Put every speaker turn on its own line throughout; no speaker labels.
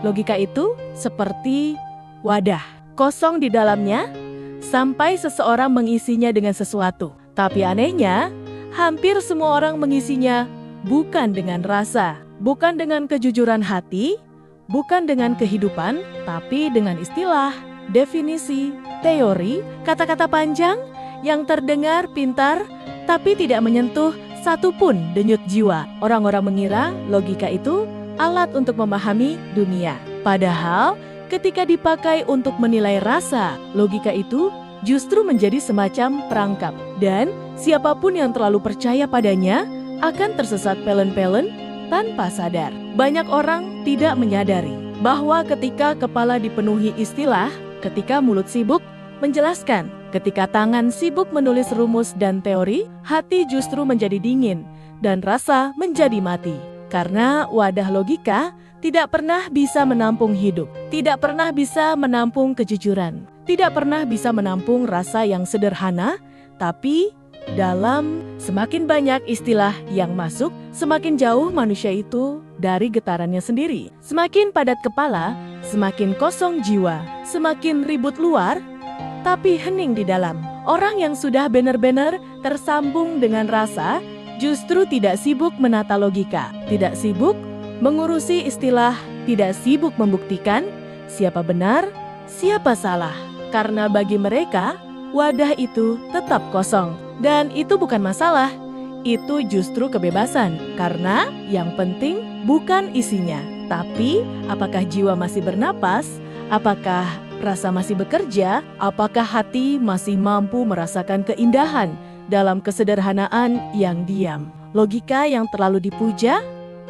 Logika itu seperti wadah, kosong di dalamnya, sampai seseorang mengisinya dengan sesuatu. Tapi anehnya, hampir semua orang mengisinya bukan dengan rasa, bukan dengan kejujuran hati, bukan dengan kehidupan, tapi dengan istilah, definisi, teori, kata-kata panjang yang terdengar pintar, tapi tidak menyentuh satupun denyut jiwa. Orang-orang mengira logika itu alat untuk memahami dunia. Padahal, ketika dipakai untuk menilai rasa, logika itu justru menjadi semacam perangkap. Dan siapapun yang terlalu percaya padanya akan tersesat pelen-pelen tanpa sadar. Banyak orang tidak menyadari bahwa ketika kepala dipenuhi istilah, ketika mulut sibuk menjelaskan, ketika tangan sibuk menulis rumus dan teori, hati justru menjadi dingin dan rasa menjadi mati. Karena wadah logika tidak pernah bisa menampung hidup, tidak pernah bisa menampung kejujuran, tidak pernah bisa menampung rasa yang sederhana, tapi dalam semakin banyak istilah yang masuk, semakin jauh manusia itu dari getarannya sendiri. Semakin padat kepala, semakin kosong jiwa, semakin ribut luar, tapi hening di dalam. Orang yang sudah benar-benar tersambung dengan rasa, justru tidak sibuk menata logika, tidak sibuk mengurusi istilah, tidak sibuk membuktikan siapa benar, siapa salah. Karena bagi mereka, wadah itu tetap kosong. Dan itu bukan masalah, itu justru kebebasan. Karena yang penting bukan isinya, tapi apakah jiwa masih bernapas, apakah rasa masih bekerja, apakah hati masih mampu merasakan keindahan dalam kesederhanaan yang diam. Logika yang terlalu dipuja,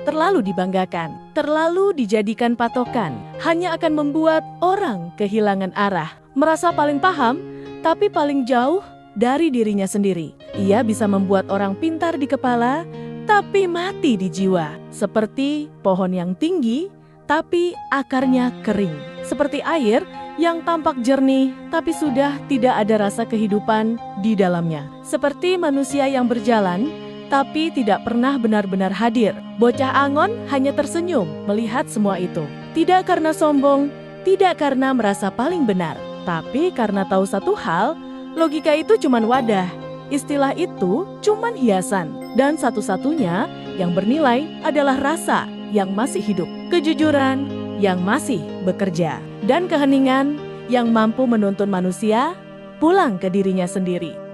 terlalu dibanggakan, terlalu dijadikan patokan, hanya akan membuat orang kehilangan arah, merasa paling paham, tapi paling jauh dari dirinya sendiri. Ia bisa membuat orang pintar di kepala, tapi mati di jiwa. Seperti pohon yang tinggi, tapi akarnya kering. Seperti air yang tampak jernih, tapi sudah tidak ada rasa kehidupan di dalamnya. Seperti manusia yang berjalan, tapi tidak pernah benar-benar hadir. Bocah Angon hanya tersenyum melihat semua itu. Tidak karena sombong, tidak karena merasa paling benar, tapi karena tahu satu hal, logika itu cuman wadah. Istilah itu cuman hiasan. Dan satu-satunya yang bernilai adalah rasa yang masih hidup, kejujuran yang masih bekerja, dan keheningan yang mampu menuntun manusia pulang ke dirinya sendiri.